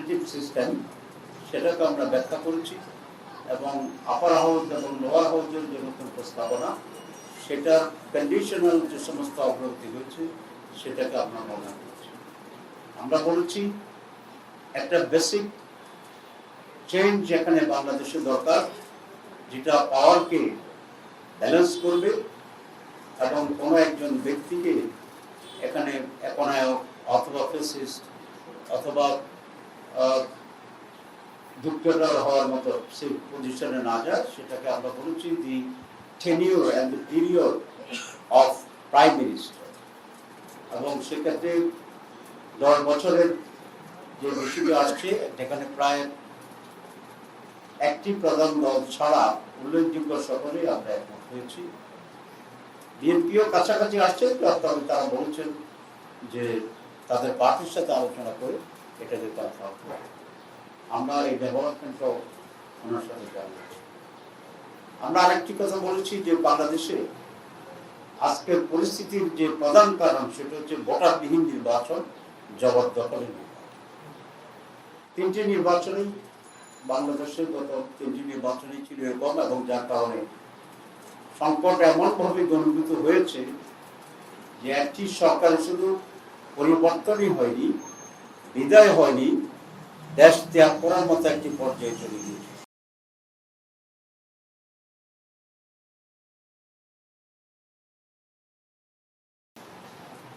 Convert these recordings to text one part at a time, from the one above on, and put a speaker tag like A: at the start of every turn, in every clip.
A: Federative system সেটাকে আমরা ব্যাখ্যা করেছি এবং আপার হাউস এবং লোয়ার হাউসের যে নতুন প্রস্তাবনা সেটার কন্ডিশনাল যে সমস্ত অগ্রগতি হয়েছে সেটাকে আমরা মনে করছি। আমরা বলেছি একটা বেসিক চেঞ্জ এখানে বাংলাদেশে দরকার, যেটা পাওয়ারকে ব্যালেন্স করবে এবং কোনো একজন ব্যক্তিকে এখানে একনায়ক অথবা ফেসিস্ট অথবা ডিক্টেটর হওয়ার মতো সেই পজিশনে না যায়। সেটাকে আমরা বলেছি the tenure and the period of prime minister, এবং সেক্ষেত্রে 10 বছরের যে বিষয়টি আসছে যেখানে প্রায় একটি প্রধান দল ছাড়া উল্লেখযোগ্য সকলে আমরা একমত হয়েছি। বিএনপিও কাছাকাছি আসছে, তবে তারা বলছেন যে তাদের পার্টির সাথে আলোচনা করে এটাকে কনফার্ম করে। আমরা এই ডেভেলপমেন্টও ওনার সাথে জানিয়েছি। আমরা আরেকটি কথা বলেছি যে বাংলাদেশে আজকের পরিস্থিতির যে প্রধান কারণ সেটা হচ্ছে ভোটারবিহীন নির্বাচন, জবরদখলের নির্বাচন। 3টি নির্বাচনেই বাংলাদেশের গত 3টি নির্বাচনই ছিল এরকম, এবং যার কারণে সংকট এমনভাবে ঘনীভূত হয়েছে যে একটি সরকার শুধু পরিবর্তনই হয়নি, বিদায় হয়নি, দেশ ত্যাগ করার মতো একটি পর্যায়ে চলে গিয়েছে।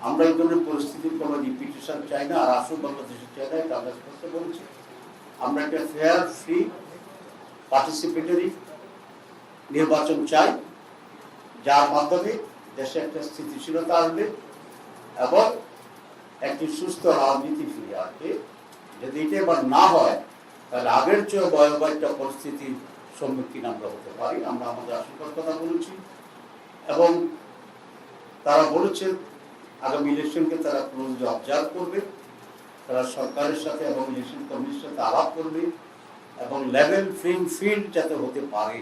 A: আমরা এই ধরনের পরিস্থিতির কোনো রিপিটেশন চাই না, আর আসল বাংলাদেশে চাই না, এটা আমরা স্পষ্ট বলেছি। আমরা একটা ফেয়ার, ফ্রি, পার্টিসিপেটরি নির্বাচন চাই, যার মাধ্যমে দেশে একটা স্থিতিশীলতা আসবে এবং একটি সুস্থ রাজনীতি ফিরে আসবে। যদি এটা এবার না হয় তাহলে আগের চেয়ে ভয়াবহ একটা পরিস্থিতির সম্মুখীন আমরা হতে পারি। আমরা আমাদের আশঙ্কার কথা বলেছি এবং তারা বলেছেন আগামী ইলেকশনকে তারা ক্লোজলি অবজার্ভ করবে, তারা সরকারের সাথে এবং ইলেকশন কমিশনের সাথে আলাপ করবে এবং লেভেল প্লেইং ফিল্ড যাতে হতে পারে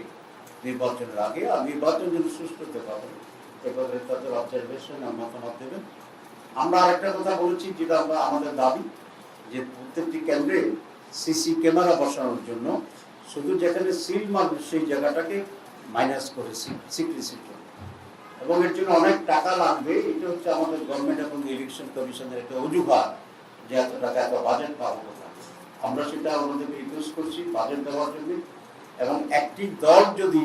A: নির্বাচনের আগে, আর নির্বাচন যদি সুস্থ হতে পারে এবারে তাদের অবজারভেশন আর মতামত দেবেন। আমরা আরেকটা কথা বলেছি, যেটা আমরা আমাদের দাবি যে প্রত্যেকটি কেন্দ্রে সিসি ক্যামেরা বসানোর জন্য শুধু যেখানে সিল মারবে সেই জায়গাটাকে মাইনাস করে সিক্রেসির জন্য, এবং এর জন্য অনেক টাকা লাগবে। এটা হচ্ছে আমাদের গভর্নমেন্ট এবং ইলেকশন কমিশনের একটা অজুহাত যে এত টাকা এত বাজেট পাবো কোথায়। আমরা সেটা আমাদেরকে রিকোয়েস্ট করছি বাজেট দেওয়ার জন্য, এবং একটি দল যদি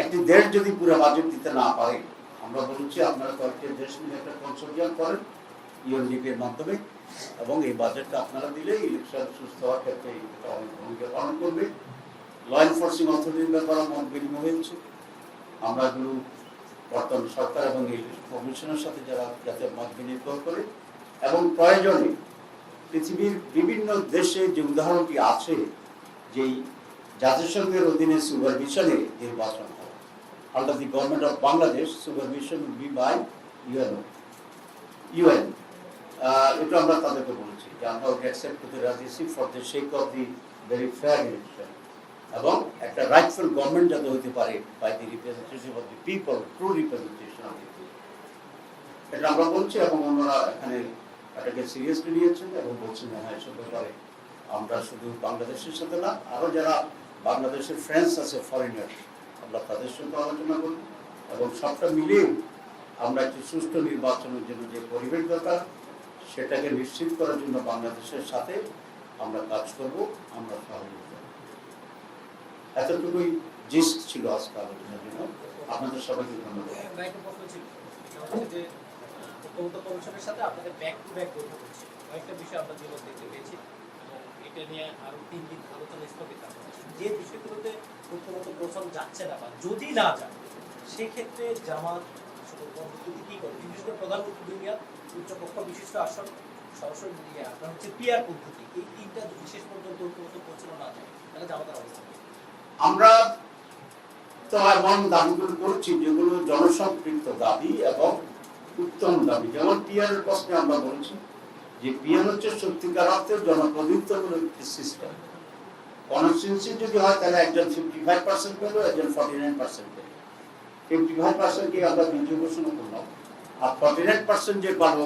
A: একটি দেশ যদি পুরো বাজেট দিতে না পারে, আমরা বলছি আপনারা কয়েকটি দেশ মিলে একটা কনসোর্টিয়াম করেন ইউএনডিপির মাধ্যমে, এবং এই বাজেটটা আপনারা দিলে ইলেকশন সুস্থ হওয়ার ক্ষেত্রে অনেক ভূমিকা পালন করবে। ল এনফোর্সিং অথরিটির ব্যাপারে মত বিনিময় হয়েছে, আমরা এগুলো বর্তমান সরকার এবং ইলেকশন কমিশনের সাথে যারা যাতে মত বিনিময় করে, এবং প্রয়োজনে পৃথিবীর বিভিন্ন দেশে যে উদাহরণটি আছে যেই জাতিসংঘের অধীনে সুপারভিশনে নির্বাচন হয়, under the government of Bangladesh supervision will be by UN. এটা আমরা তাদেরকে বলেছি যে আমরা ওকে অ্যাকসেপ্ট করতে রাজি আছি for the sake of the very fair election, এবং একটা রাইটফুল গভর্নমেন্ট যাতে হতে পারে by the representative of the people, true representation of the people, এটা আমরা বলছি। এবং ওনারা এখানে এটাকে সিরিয়াসলি নিয়েছেন এবং বলছেন হ্যাঁ এসব ব্যাপারে আমরা শুধু বাংলাদেশের সাথে না, আরও যারা বাংলাদেশের ফ্রেন্ডস আছে ফরেনার, আমরা তাদের সঙ্গে আলোচনা করব, এবং সবটা মিলিয়ে আমরা একটি সুষ্ঠু নির্বাচনের জন্য যে পরিবেশ দরকার সেটাকে নিশ্চিত করার জন্য বাংলাদেশের সাথে আমরা কাজ করব, আমরা সহযোগিতা করব। এতটুকুই জিস্ট ছিল আজকে আলোচনার জন্য। আপনাদের সবাইকে ধন্যবাদ।
B: কমিশনের সাথে আপনাদের ব্যাক টু ব্যাক বৈঠক হচ্ছে, কয়েকটা বিষয় আমরা জীবন দেখতে পেয়েছি এবং এটা নিয়ে আরো 3 দিন আলোচনা স্থগিত আছে। যে বিষয়গুলোতে মুখ্যমন্ত্রী প্রথম যাচ্ছে না বা যদি না যায় সেক্ষেত্রে জামাত কি করে, বিশেষ করে প্রধানমন্ত্রী দুনিয়া উচ্চকক্ষ বিশিষ্ট আসন সরাসরি আপনার হচ্ছে পিয়ার পদ্ধতি, এই 3টা বিশেষ পর্যন্ত পৌঁছানো না যায় তাহলে জামাতের অবস্থা।
A: আমরা তো এমন দাবিগুলো করছি যেগুলো জনসম্পৃক্ত দাবি এবং উত্তম দাবি। যেমন পিয়ারের প্রশ্নে আমরা বলছি যে পিয়ার হচ্ছে সত্যিকার অর্থে জনপ্রতিনিধিত্বমূলক একটি সিস্টেম। কনস্টিটিউয়েন্সি যদি হয় তাহলে একজন 55% পেল, একজন 49% পেল। 55% কে আমরা বিজয়ী ঘোষণা করলাম, আর 49% যে পাবো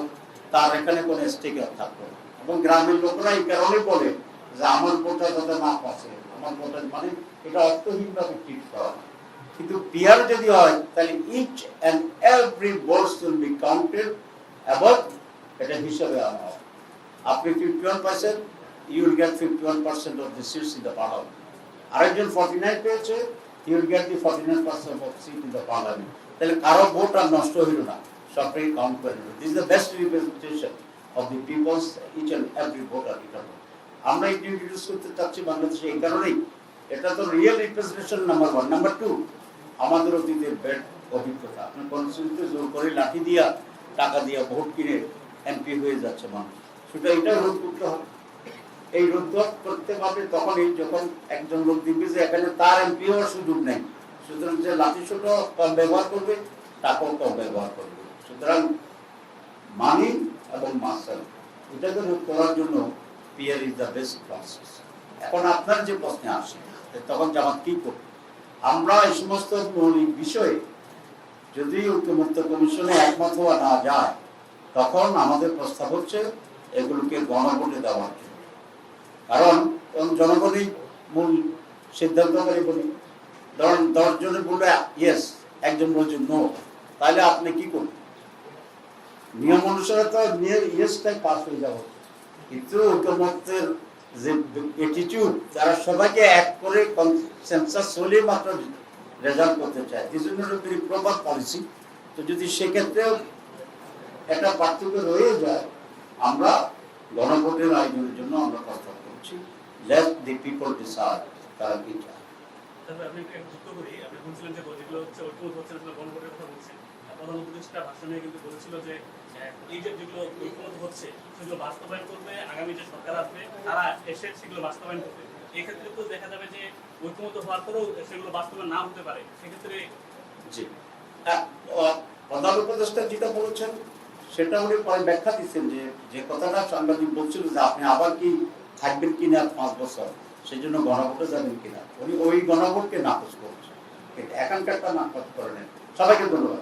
A: তার এখানে কোনো স্টেক থাকবে না। এবং গ্রামের লোকরা এই কারণে বলে যে আমার ভোটটা যাতে না পাচ্ছে, আমার ভোটার মানে এটা অর্থহীনভাবে ট্রিট করা। কিন্তু পিয়ার যদি হয় তাহলে each and every votes will be counted এবং এটা হিসাবে আনা হবে। আপনি 51 percent, you will get 51% of the seats in the parliament. আরেকজন 49 পেয়েছে, you will get the 49% of seat in the parliament. তাহলে কারো ভোট আর নষ্ট হইল না, সবটাই কাউন্ট করে নিল। This is the best representation of the peoples, each and every voter. এটা আমরা ইন্ট্রোডিউস করতে চাচ্ছি বাংলাদেশে এই কারণেই, এটা তো রিয়েল রিপ্রেজেন্টেশন নাম্বার 1। নাম্বার 2, আমাদের অতীতের ব্যাড অভিজ্ঞতা। আপনি কনস্টিটিউশনকে জোর করে লাঠি দিয়া টাকা দিয়া ভোট কিনে এমপি হয়ে যাচ্ছে মানুষ, সেটা এটা রোধ করতে হবে। এই রোধ করতে পারবে তখনই যখন একজন লোক দেখবে যে এখানে তার এমপি হওয়ার সুযোগ নেই, সুতরাং যে লাঠি ছোট কম ব্যবহার করবে, টাকাও কম ব্যবহার করবে। সুতরাং মানি এবং মাসেল এটাকে রোধ করার জন্য PR is the best process. এখন আপনার যে প্রশ্নে আসে তখন জামাত কি করবে, আমরা এই সমস্ত মৌলিক বিষয়ে যদি ঐক্যমত্য কমিশনে একমত হওয়া না যায়, তখন আমাদের প্রস্তাব হচ্ছে এগুলোকে গণভোটে দেওয়ার জন্য। কারণ জনগণই মূল সিদ্ধান্তকারী বলি। ধরেন 10 জনে বলবে ইয়েস, একজন বলছে নো, তাহলে আপনি কি করবেন? নিয়ম অনুসারে তো ইয়েসটাই পাস হয়ে যাবে, কিন্তু ঐক্যমত্যের যে অ্যাটিটিউড, তারা সবাইকে এক করে কনসেনসাস হলে মাত্র রেজাল্ট করতে চায়। This is not a very proper policy. তো যদি সেক্ষেত্রেও একটা পার্থক্য রয়ে যায়, আমরা গণভোটের আয়োজনের জন্য আমরা প্রস্তাব করছি। লেট দি পিপল ডিসাইড তারা কি চায়।
C: তবে আপনি একটু যুক্ত করি, আপনি বলছিলেন যে যেগুলো হচ্ছে ঐক্যমত হচ্ছে না, গণভোটের কথা বলছেন। প্রধান উপদেষ্টা ভাষণে কিন্তু বলেছিল যে এই যে যেগুলো ঐক্যমত হচ্ছে সেগুলো বাস্তবায়ন করবে আগামী যে সরকার আসবে, তারা এসে সেগুলো বাস্তবায়ন করবে। এক্ষেত্রে তো দেখা যাবে যে ঐক্যমত হওয়ার পরেও সেগুলো বাস্তবায়ন না হতে পারে, সেক্ষেত্রে
A: জি প্রধান উপদেষ্টা যেটা বলেছেন সেটা উনি পরে ব্যাখ্যা দিচ্ছেন যে কথাটা সাংবাদিক বলছিল যে আপনি আবার কি থাকবেন কিনা 5 বছর, সেই জন্য গণভোটে যাবেন কিনা, উনি ওই গণভোটকে নাকচ করছেন। এখানকারটা নাকচ করেন। সবাইকে ধন্যবাদ।